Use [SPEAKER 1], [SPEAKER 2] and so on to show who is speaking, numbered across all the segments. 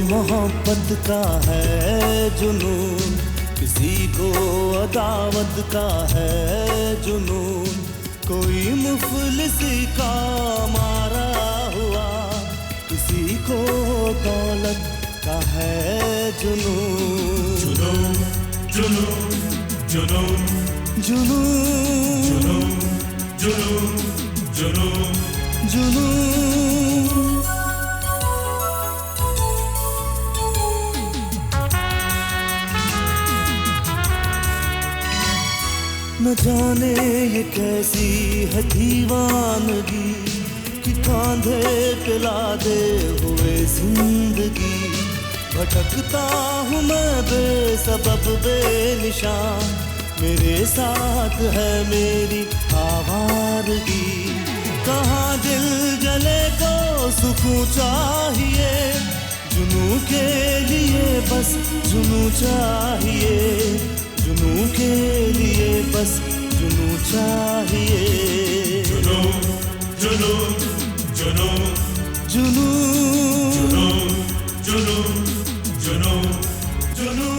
[SPEAKER 1] मोहब्बत का है जुनून, किसी को अदावत का है जुनून, कोई मुफलिसी का मारा हुआ, किसी को दौलत का है जुनून।
[SPEAKER 2] जुनून जुनून जुनून
[SPEAKER 1] जुनून
[SPEAKER 2] जुनून जुनून
[SPEAKER 1] जुनून। न जाने ये कैसी है दीवानगी कि कांधे पे लादे हुए जिंदगी, भटकता हूँ मैं बेसबब बेनिशान, मेरे साथ है मेरी आवारगी। कहाँ दिल जले को सुकून चाहिए, जुनून के लिए बस जुनून चाहिए, जुनून के लिए बस जुनून चाहिए।
[SPEAKER 2] जुनून जुनून जुनून
[SPEAKER 1] जुनून
[SPEAKER 2] जुनून जुनून
[SPEAKER 1] जुनून।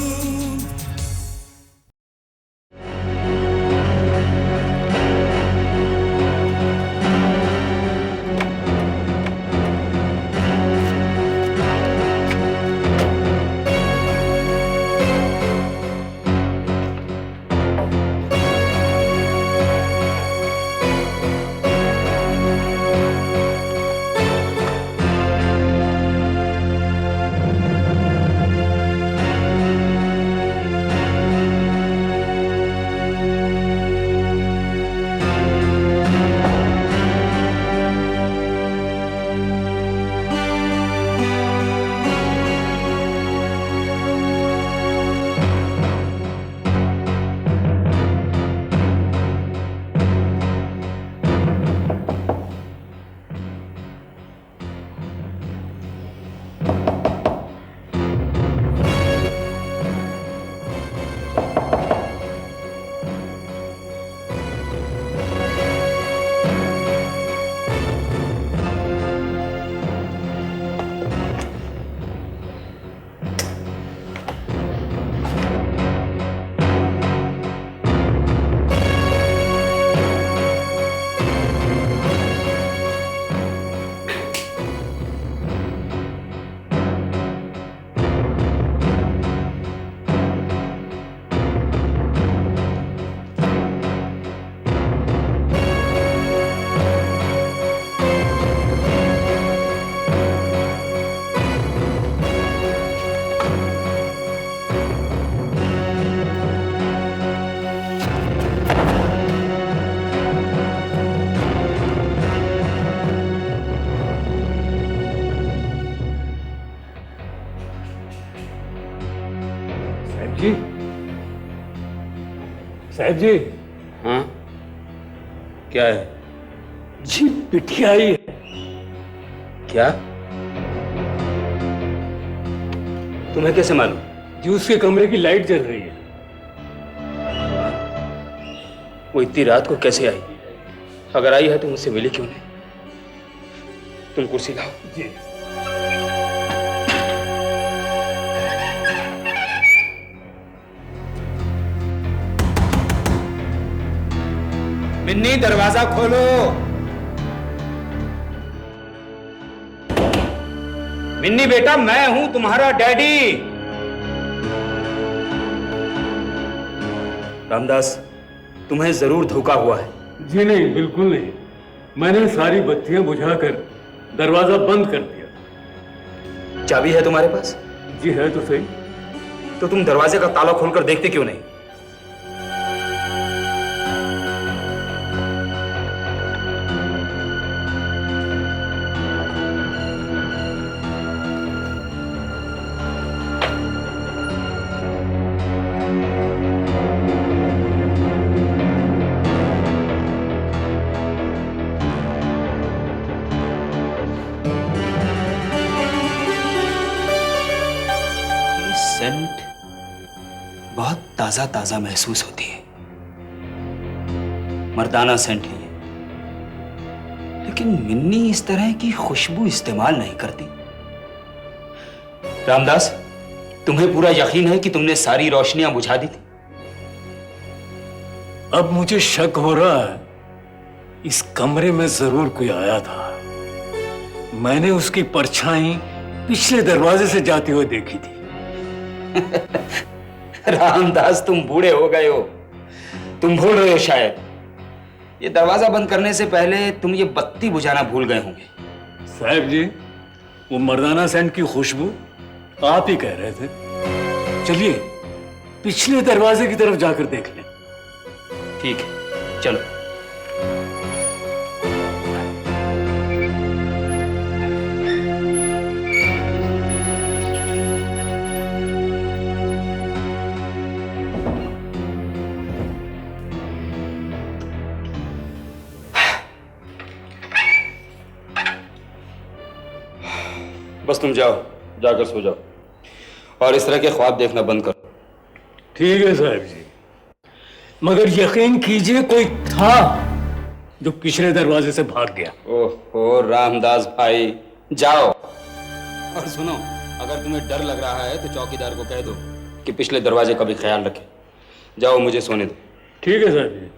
[SPEAKER 3] जी साहब जी।
[SPEAKER 4] हाँ क्या है?
[SPEAKER 3] जी पिठिया आई है।
[SPEAKER 4] क्या? तुम्हें कैसे मालूम?
[SPEAKER 3] जी उसके कमरे की लाइट जल रही है।
[SPEAKER 4] वो इतनी रात को कैसे आई? अगर आई है तो मुझसे मिली क्यों नहीं? तुम कुर्सी लाओ।
[SPEAKER 3] जी
[SPEAKER 4] मिन्नी दरवाजा खोलो। मिन्नी बेटा मैं हूं तुम्हारा डैडी। रामदास तुम्हें जरूर धोखा हुआ है।
[SPEAKER 3] जी नहीं, बिल्कुल नहीं। मैंने सारी बत्तियां बुझाकर दरवाजा बंद कर दिया।
[SPEAKER 4] चाबी है तुम्हारे पास?
[SPEAKER 3] जी है तो सही।
[SPEAKER 4] तो तुम दरवाजे का ताला खोलकर देखते क्यों नहीं? सेंट बहुत ताजा ताजा महसूस होती है। मर्दाना सेंट है ये, लेकिन मिन्नी इस तरह की खुशबू इस्तेमाल नहीं करती। रामदास, तुम्हें पूरा यकीन है कि तुमने सारी रोशनियां बुझा दी थी?
[SPEAKER 3] अब मुझे शक हो रहा है, इस कमरे में जरूर कोई आया था। मैंने उसकी परछाई पिछले दरवाजे से जाते हुए देखी थी।
[SPEAKER 4] रामदास, तुम बूढ़े हो गए हो, तुम भूल रहे हो शायद। ये दरवाजा बंद करने से पहले तुम ये बत्ती बुझाना भूल गए होंगे।
[SPEAKER 3] साहब जी, वो मर्दाना सेंट की खुशबू आप ही कह रहे थे। चलिए पिछले दरवाजे की तरफ जाकर देख लें।
[SPEAKER 4] ठीक है, चलो। बस तुम जाओ, जाकर सो जाओ और इस तरह के ख्वाब देखना बंद करो।
[SPEAKER 3] ठीक है साहब जी, मगर यकीन कीजिए कोई था जो पिछले दरवाजे से भाग गया।
[SPEAKER 4] ओहो रामदास भाई, जाओ। और सुनो, अगर तुम्हें डर लग रहा है तो चौकीदार को कह दो कि पिछले दरवाजे का भी ख्याल रखे। जाओ, मुझे सोने दो।
[SPEAKER 3] ठीक है साहब जी।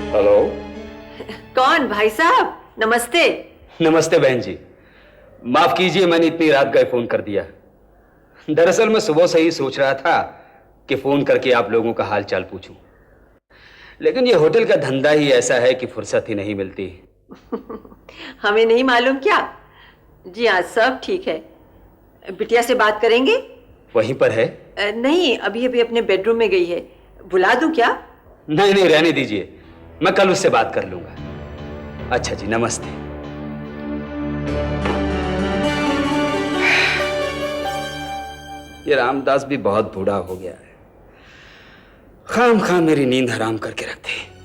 [SPEAKER 4] हेलो।
[SPEAKER 5] कौन? भाई साहब नमस्ते।
[SPEAKER 4] नमस्ते बहन जी, माफ कीजिए मैंने इतनी रात गए फोन कर दिया। दरअसल मैं सुबह से ही सोच रहा था कि फोन करके आप लोगों का हाल चाल पूछूं, लेकिन ये होटल का धंधा ही ऐसा है कि फुर्सत ही नहीं मिलती।
[SPEAKER 5] हमें नहीं मालूम क्या? जी हाँ, सब ठीक है। बिटिया से बात करेंगे?
[SPEAKER 4] वहीं पर है?
[SPEAKER 5] नहीं, अभी अभी अपने बेडरूम में गई है। बुला दूं क्या?
[SPEAKER 4] नहीं नहीं, रहने दीजिए, मैं कल उससे बात कर लूंगा। अच्छा जी, नमस्ते। ये रामदास भी बहुत बूढ़ा हो गया है, खाम खाम मेरी नींद हराम करके रखते हैं।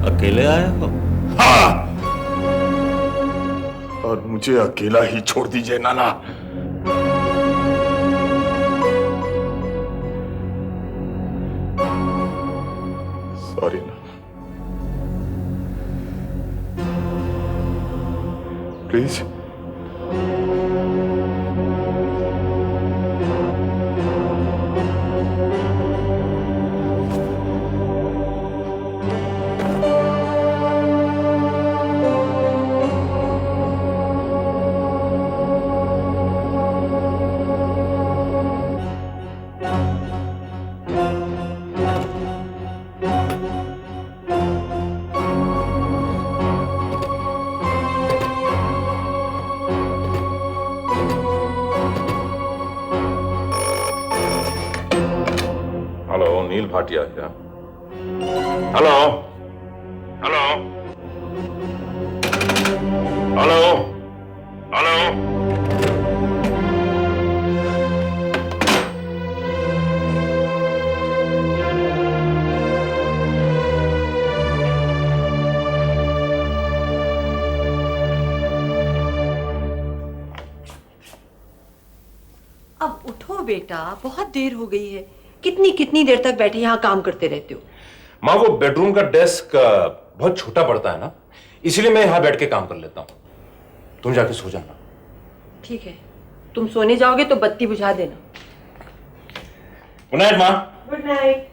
[SPEAKER 1] अकेले आए हो?
[SPEAKER 6] हाँ, और मुझे अकेला ही छोड़ दीजिए नाना। Sorry Nana, please. हेलो, नील भाटिया क्या? Hello hello hello hello.
[SPEAKER 5] अब उठो बेटा, बहुत देर हो गई है। कितनी कितनी देर तक बैठे यहाँ काम करते रहते हो?
[SPEAKER 7] माँ वो बेडरूम का डेस्क बहुत छोटा पड़ता है ना, इसलिए मैं यहाँ बैठ के काम कर लेता हूँ। तुम जाके सो जाना।
[SPEAKER 5] ठीक है, तुम सोने जाओगे तो बत्ती बुझा देना।
[SPEAKER 7] गुड नाइट माँ।
[SPEAKER 5] Good night.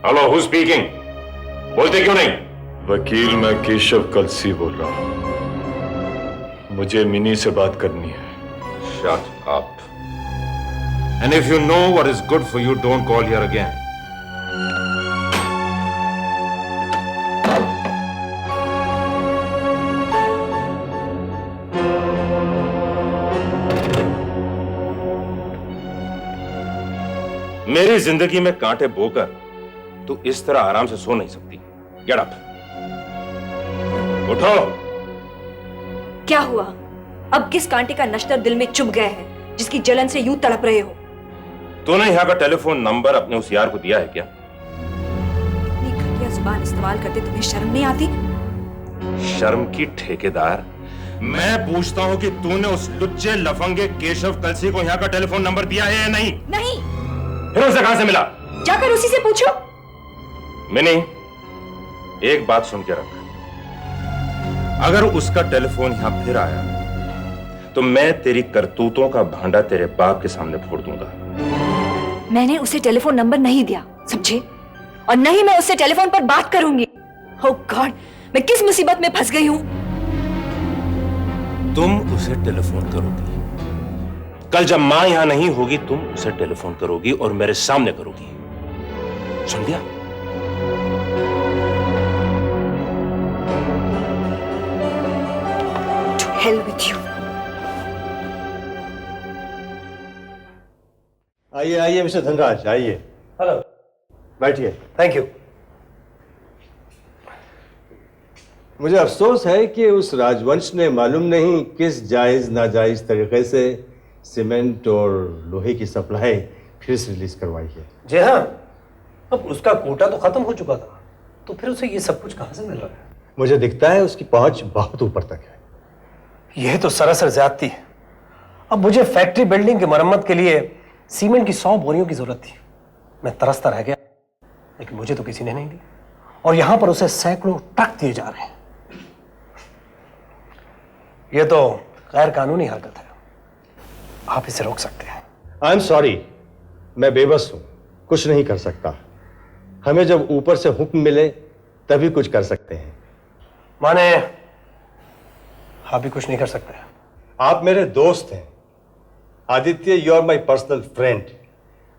[SPEAKER 6] Hello, who speaking? बोलते क्यों नहीं?
[SPEAKER 8] वकील, मैं केशव कलसी बोल रहा हूं। मुझे मिनी से बात करनी है।
[SPEAKER 6] Shut up. And if you know what is good for you, don't call here again.
[SPEAKER 7] मेरी जिंदगी में कांटे बोकर तू इस तरह आराम से सो नहीं सकती। गेट अप, उठो।
[SPEAKER 9] क्या हुआ? अब किस कांटे का नश्तर दिल में चुभ गया है जिसकी जलन से यूं तड़प रहे हो?
[SPEAKER 7] तूने यहाँ का टेलीफोन नंबर अपने उस यार को दिया है क्या?
[SPEAKER 9] इतनी घटिया जुबान इस्तेमाल करते तुम्हें शर्म नहीं आती?
[SPEAKER 7] शर्म की ठेकेदार, मैं पूछता हूँ कि तूने उस लुच्चे लफंगे केशव कलसी को यहाँ का टेलीफोन नंबर दिया है या नहीं?
[SPEAKER 9] नहीं।
[SPEAKER 7] फिर उसे कहां से मिला?
[SPEAKER 9] जाकर उसी से पूछो।
[SPEAKER 7] मिनी, एक बात सुन के रख, अगर उसका टेलीफोन यहां फिर आया तो मैं तेरी करतूतों का भांडा तेरे बाप के सामने फोड़ दूंगा।
[SPEAKER 9] मैंने उसे टेलीफोन नंबर नहीं दिया, समझे? और नहीं मैं उससे टेलीफोन पर बात करूंगी। ओह गॉड, मैं किस मुसीबत में फंस गई हूं।
[SPEAKER 7] तुम उसे टेलीफोन करोगी, कल जब मां यहां नहीं होगी तुम उसे टेलीफोन करोगी और मेरे सामने करोगी, सुन गया?
[SPEAKER 9] To hell with you.
[SPEAKER 10] आइए आइए मिस्टर धनराज, आइए।
[SPEAKER 11] हेलो।
[SPEAKER 10] बैठिए।
[SPEAKER 11] Thank you.
[SPEAKER 10] मुझे अफसोस है कि उस राजवंश ने मालूम नहीं किस जायज नाजायज तरीके से सीमेंट और लोहे की सप्लाई फिर से रिलीज करवाई है।
[SPEAKER 11] जी हाँ, अब उसका कोटा तो खत्म हो चुका था, तो फिर उसे ये सब कुछ कहां से मिल रहा है?
[SPEAKER 10] मुझे दिखता है उसकी पहुंच बहुत ऊपर तक है।
[SPEAKER 11] यह तो सरासर ज्यादती है। अब मुझे फैक्ट्री बिल्डिंग की मरम्मत के लिए सीमेंट की 100 बोरियों की जरूरत थी। मैं तरसता रह गया, लेकिन मुझे तो किसी ने नहीं दी, और यहां पर उसे सैकड़ों ट्रक दिए जा रहे हैं। यह तो गैर कानूनी हरकत है, आप इसे रोक सकते हैं।
[SPEAKER 10] आई एम सॉरी, मैं बेबस हूं, कुछ नहीं कर सकता। हमें जब ऊपर से हुक्म मिले तभी कुछ कर सकते हैं।
[SPEAKER 11] माने आप भी कुछ नहीं कर सकते?
[SPEAKER 10] आप मेरे दोस्त हैं Aditya, you are my personal friend.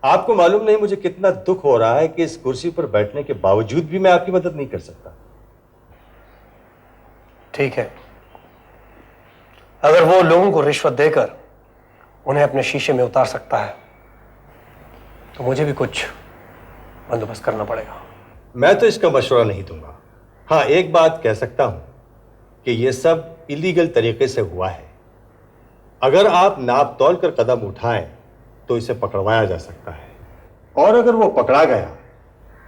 [SPEAKER 10] आपको मालूम नहीं मुझे कितना दुख हो रहा है कि इस कुर्सी पर बैठने के बावजूद भी मैं आपकी मदद नहीं कर सकता।
[SPEAKER 11] ठीक है, अगर वो लोगों को रिश्वत देकर उन्हें अपने शीशे में उतार सकता है तो मुझे भी कुछ बंदोबस्त करना पड़ेगा।
[SPEAKER 10] मैं तो इसका मशवरा नहीं दूंगा। हाँ, एक बात कह सकता हूं कि यह सब इलीगल तरीके से हुआ है। अगर आप नाप तौल कर कदम उठाएं तो इसे पकड़वाया जा सकता है, और अगर वो पकड़ा गया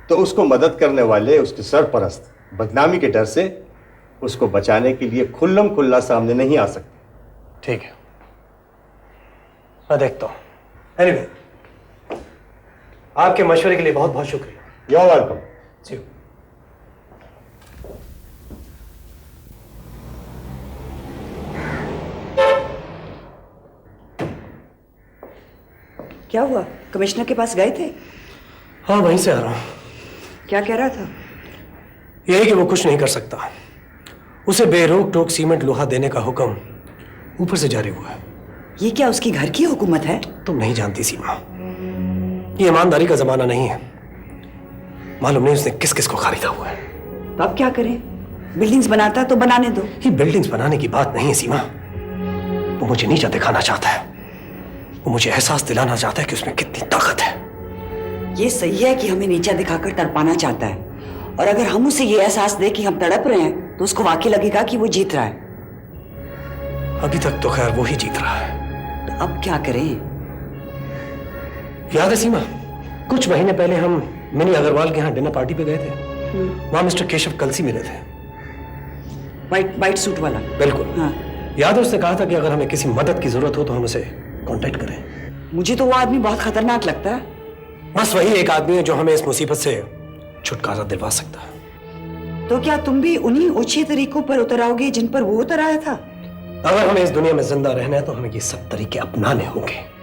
[SPEAKER 10] तो उसको मदद करने वाले उसके सरपरस्त बदनामी के डर से उसको बचाने के लिए खुल्लम खुल्ला सामने नहीं आ सकते।
[SPEAKER 11] ठीक है, मैं देखता हूं। एनीवे, आपके मशवरे के लिए बहुत बहुत शुक्रिया।
[SPEAKER 10] You are welcome.
[SPEAKER 11] जी।
[SPEAKER 12] क्या हुआ? कमिश्नर के पास गए थे?
[SPEAKER 11] हाँ, वहीं से आ रहा हूं।
[SPEAKER 12] क्या कह रहा था?
[SPEAKER 11] यही कि वो कुछ नहीं कर सकता। उसे बेरोक टोक सीमेंट लोहा देने का हुक्म ऊपर से जारी हुआ है।
[SPEAKER 12] ये क्या उसकी घर की हुकूमत है?
[SPEAKER 11] तुम नहीं जानती सीमा, ये ईमानदारी का जमाना नहीं है। मालूम नहीं उसने किस किस को खरीदा हुआ है।
[SPEAKER 12] तो अब क्या करें? बिल्डिंग्स बनाता है तो बनाने दो।
[SPEAKER 11] ये बिल्डिंग्स बनाने की बात नहीं है सीमा, वो मुझे नीचा दिखाना चाहता है। वो मुझे एहसास दिलाना चाहता है कि उसमें कितनी ताकत है।
[SPEAKER 12] ये सही है कि हमें नीचा दिखाकर तड़पाना चाहता है, और अगर हम उसे ये एहसास दे कि हम तड़प रहे हैं तो उसको वाकई लगेगा कि वो जीत रहा है।
[SPEAKER 11] अभी तक तो खैर वो ही जीत रहा है।
[SPEAKER 12] तो अब क्या करें?
[SPEAKER 11] याद है सीमा, कुछ महीने पहले हम मिनी अग्रवाल के यहाँ डिनर पार्टी पे गए थे। वहां मिस्टर केशव कलसी मिले थे।
[SPEAKER 12] वाइट सूट वाला?
[SPEAKER 11] बिल्कुल।
[SPEAKER 12] हाँ।
[SPEAKER 11] याद है उसने कहा था कि अगर हमें किसी मदद की जरूरत हो तो हम उसे कांटेक्ट करें।
[SPEAKER 12] मुझे तो वो आदमी बहुत खतरनाक लगता है।
[SPEAKER 11] बस वही एक आदमी है जो हमें इस मुसीबत से छुटकारा दिलवा सकता है।
[SPEAKER 12] तो क्या तुम भी उन्हीं ऊंचे तरीकों पर उतर आओगे जिन पर वो उतर आया था?
[SPEAKER 11] अगर हमें इस दुनिया में जिंदा रहना है तो हमें ये सब तरीके अपनाने होंगे।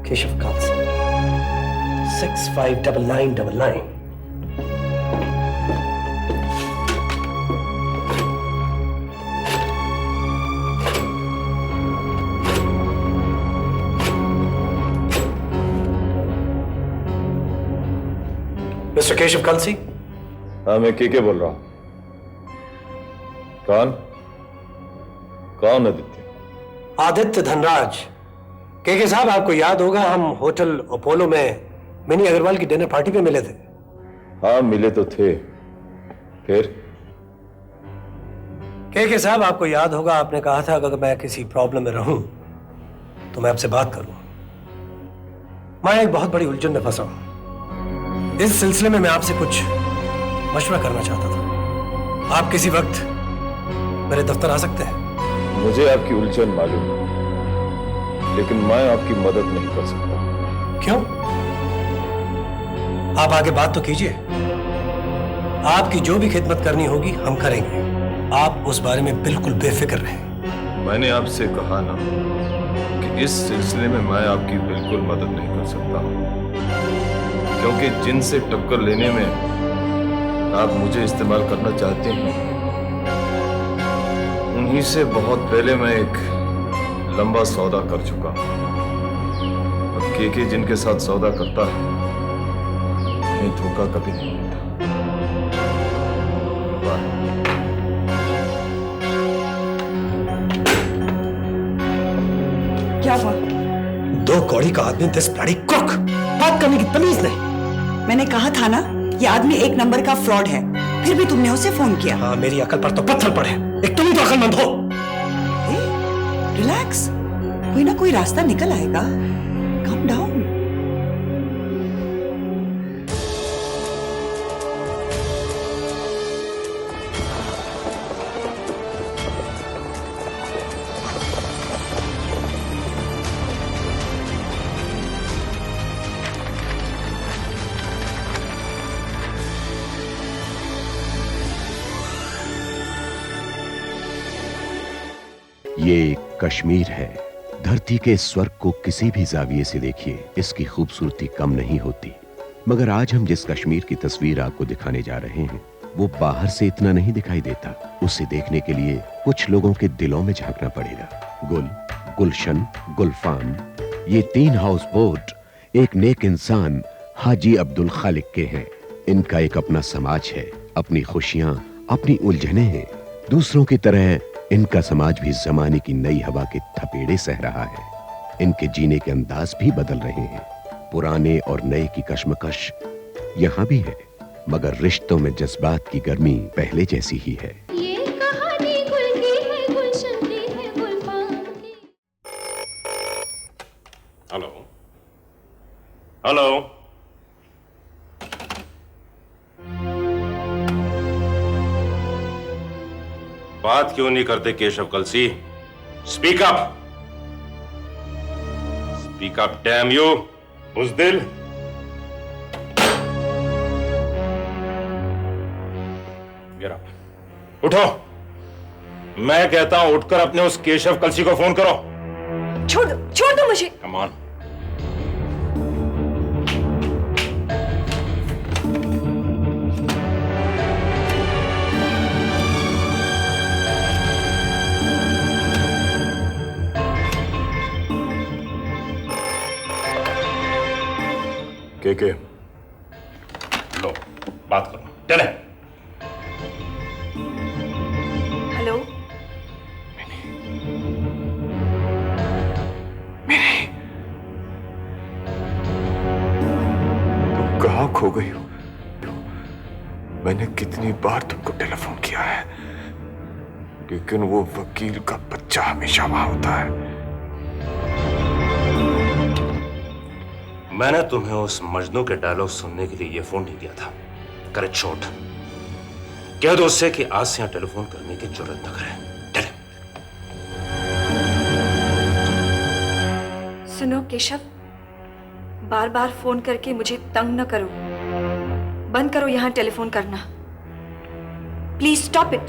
[SPEAKER 11] केशव कलसी 659999। मिस्टर केशव कलसी?
[SPEAKER 8] हाँ, मैं के बोल रहा हूं। कौन आदित्य?
[SPEAKER 11] आदित्य धनराज। के साहब, आपको याद होगा हम होटल अपोलो में मिनी अग्रवाल की डिनर पार्टी पे मिले थे।
[SPEAKER 8] हाँ, मिले तो थे। फिर
[SPEAKER 11] के साहब, आपको याद होगा आपने कहा था अगर मैं किसी प्रॉब्लम में रहूं तो मैं आपसे बात करूं। मैं एक बहुत बड़ी उलझन में फंसा हूं। इस सिलसिले में मैं आपसे कुछ मशवरा करना चाहता था। आप किसी वक्त मेरे दफ्तर आ सकते हैं?
[SPEAKER 8] मुझे आपकी उलझन मालूम है, लेकिन मैं आपकी मदद नहीं कर सकता।
[SPEAKER 11] क्यों? आप आगे बात तो कीजिए। आपकी जो भी खिदमत करनी होगी हम करेंगे। आप उस बारे में बिल्कुल बेफिक्र रहें।
[SPEAKER 8] मैंने आपसे कहा ना कि इस सिलसिले में मैं आपकी बिल्कुल मदद नहीं कर सकता, क्योंकि जिनसे टक्कर लेने में आप मुझे इस्तेमाल करना चाहते हैं, उन्हीं से बहुत पहले मैं एक लंबा सौदा कर चुका हूं। अब के जिनके साथ सौदा करता है उन्हें धोखा कभी नहीं मिलता।
[SPEAKER 12] क्या हुआ?
[SPEAKER 11] दो कौड़ी का आदमी 10 ब्लडी कुक, बात करने की तमीज नहीं।
[SPEAKER 12] मैंने कहा था ना, ये आदमी एक नंबर का फ्रॉड है, फिर भी तुमने उसे फोन किया।
[SPEAKER 11] हाँ, मेरी अकल पर तो पत्थर पड़े। एक तुम तो अकलमंद हो।
[SPEAKER 12] रिलैक्स, कोई ना कोई रास्ता निकल आएगा। Calm down.
[SPEAKER 13] ये कश्मीर है। धरती के स्वर्ग को किसी भी जाविये से देखिए, इसकी खूबसूरती कम नहीं होती। मगर आज हम जिस कश्मीर की तस्वीर आपको दिखाने जा रहे हैं, वो बाहर से इतना नहीं दिखाई देता। उसे देखने के लिए कुछ लोगों के दिलों में झांकना पड़ेगा। गुल, गुलशन, गुलफाम, ये 3 हाउस बोट एक नेक इंसान हाजी अब्दुल खालिक के हैं। इनका एक अपना समाज है, अपनी खुशियां, अपनी उलझने हैं। दूसरों की तरह इनका समाज भी जमाने की नई हवा के थपेड़े सह रहा है। इनके जीने के अंदाज भी बदल रहे हैं। पुराने और नए की कश्मकश यहां भी है, मगर रिश्तों में जज्बात की गर्मी पहले जैसी ही है।
[SPEAKER 14] ये कहानी गुल की है, गुलशन की है, गुलफाम की।
[SPEAKER 7] हेलो हेलो, बात क्यों नहीं करते Keshav Kalsi? Speak up, speak up, damn you बुज़दिल। गेट अप, उठो। मैं कहता हूं उठकर अपने उस केशव कलसी को फोन करो।
[SPEAKER 9] छोड़ दो मुझे।
[SPEAKER 7] Come on.
[SPEAKER 8] के
[SPEAKER 7] लो, बात करो। चले।
[SPEAKER 9] हेलो,
[SPEAKER 8] तुम कहां खो गई हो? मैंने कितनी बार तुमको टेलीफोन किया है, लेकिन वो वकील का बच्चा हमेशा वहां होता है।
[SPEAKER 7] मैंने तुम्हें उस मजनू के डायलॉग सुनने के लिए ये फोन नहीं दिया था। Correct shot. कह दो उससे कि आज से यहां टेलीफोन करने की जरूरत न करे।
[SPEAKER 9] सुनो केशव, बार बार फोन करके मुझे तंग न करो। बंद करो यहां टेलीफोन करना। Please stop it.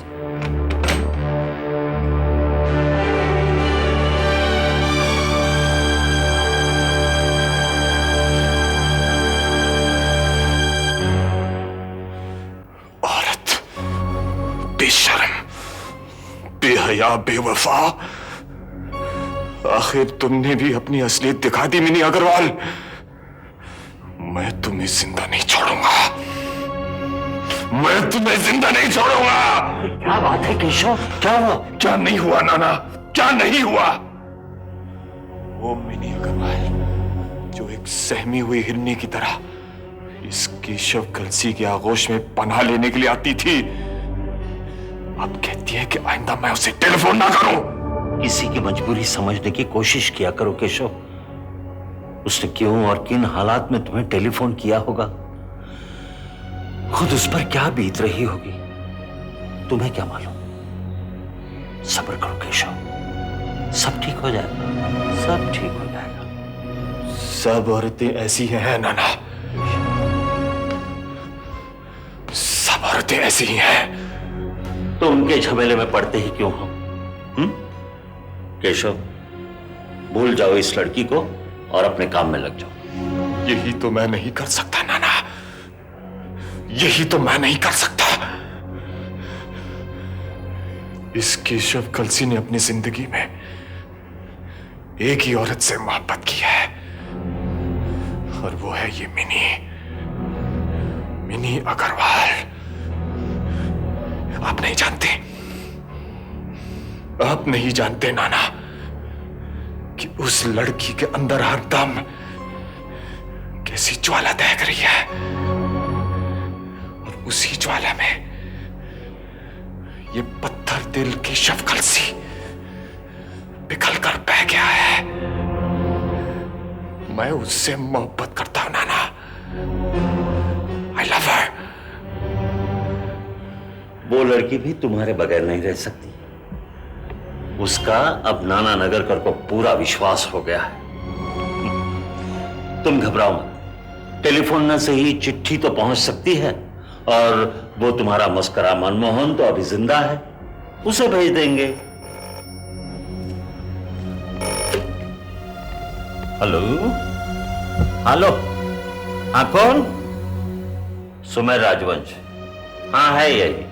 [SPEAKER 8] औरत, बेशर्म, बेहया, बेवफा, आखिर तुमने भी अपनी असलियत दिखा दी मिनी अग्रवाल। मैं तुम्हें जिंदा नहीं छोड़ूंगा। मैं तुम्हें जिंदा नहीं छोड़ूंगा।
[SPEAKER 3] क्या बात है केशव, क्या हुआ?
[SPEAKER 8] क्या नहीं हुआ नाना, क्या नहीं हुआ? वो मिनी अग्रवाल जो एक सहमी हुई हिरनी की तरह इस केशव कलसी की आगोश में पनाह लेने के लिए आती थी, अब कहती है कि आइंदा मैं उसे टेलीफोन ना करूं।
[SPEAKER 1] किसी की मजबूरी समझने की कोशिश किया करो केशव। उसने क्यों और किन हालात में तुम्हें टेलीफोन किया होगा, खुद उस पर क्या बीत रही होगी, तुम्हें क्या मालूम। सब्र करो केशव, सब ठीक हो जाएगा, सब ठीक हो जाएगा।
[SPEAKER 8] सब औरतें ऐसी हैं नाना, सब औरतें ऐसी ही हैं।
[SPEAKER 1] तो उनके झमेले में पड़ते ही क्यों हो? केशव, भूल जाओ इस लड़की को और अपने काम में लग जाओ।
[SPEAKER 8] यही तो मैं नहीं कर सकता नाना, यही तो मैं नहीं कर सकता। इस केशव कलसी ने अपनी जिंदगी में एक ही औरत से मोहब्बत की है, और वो है ये मिनी अग्रवाल। आप नहीं जानते, आप नहीं जानते नाना कि उस लड़की के अंदर हर दम कैसी ज्वाला दहक रही है, और उसी ज्वाला में ये पत्थर दिल केशव कलसी पिघल कर बह गया है। मैं उससे मोहब्बत करता हूं नाना। आई लव हर।
[SPEAKER 1] वो लड़की भी तुम्हारे बगैर नहीं रह सकती। उसका अब नाना नगरकर को पूरा विश्वास हो गया है। तुम घबराओ मत, टेलीफोन न से ही चिट्ठी तो पहुंच सकती है, और वो तुम्हारा मस्करा मनमोहन तो अभी जिंदा है, उसे भेज देंगे। हेलो हेलो, हाँ कौन? सुमेर राजवंश। हाँ है यही,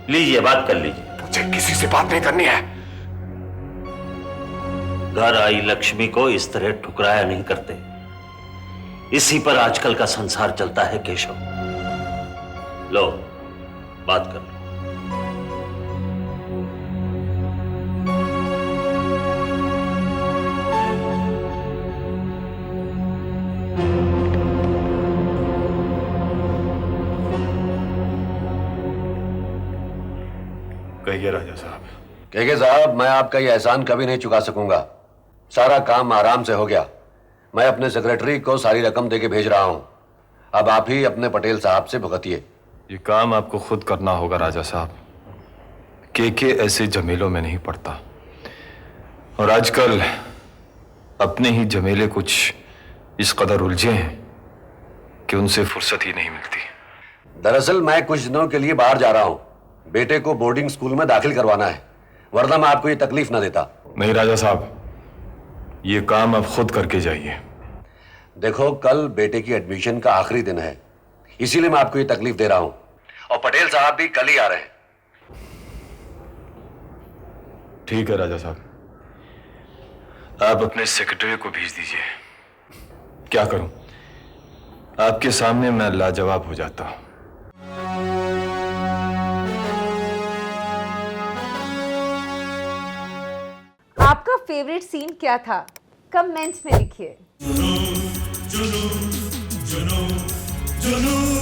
[SPEAKER 1] लीजिए बात कर लीजिए।
[SPEAKER 8] मुझे किसी से बात नहीं करनी है।
[SPEAKER 1] घर आई लक्ष्मी को इस तरह ठुकराया नहीं करते, इसी पर आजकल का संसार चलता है केशव। लो बात कर लो।
[SPEAKER 8] कहिए राजा साहब।
[SPEAKER 15] केके साहब, मैं आपका ये एहसान कभी नहीं चुका सकूंगा। सारा काम आराम से हो गया। मैं अपने सेक्रेटरी को सारी रकम देके भेज रहा हूं। अब आप ही अपने पटेल साहब से भुगतिए।
[SPEAKER 8] ये काम आपको खुद करना होगा राजा साहब। केके ऐसे झमेलों में नहीं पड़ता, और आजकल अपने ही झमेले कुछ इस कदर उलझे हैं कि उनसे फुर्सत ही नहीं मिलती।
[SPEAKER 15] दरअसल मैं कुछ दिनों के लिए बाहर जा रहा हूं। बेटे को बोर्डिंग स्कूल में दाखिल करवाना है, वरना मैं आपको ये तकलीफ ना देता।
[SPEAKER 8] नहीं राजा साहब, ये काम आप खुद करके जाइए।
[SPEAKER 15] देखो, कल बेटे की एडमिशन का आखिरी दिन है, इसीलिए मैं आपको ये तकलीफ दे रहा हूं। और पटेल साहब भी कल ही आ रहे हैं।
[SPEAKER 8] ठीक है राजा साहब, आप अपने सेक्रेटरी को भेज दीजिए। क्या करूं, आपके सामने मैं लाजवाब हो जाता हूं।
[SPEAKER 16] आपका फेवरेट सीन क्या था? कमेंट्स में लिखिए।
[SPEAKER 2] जुनून जुनून जुनून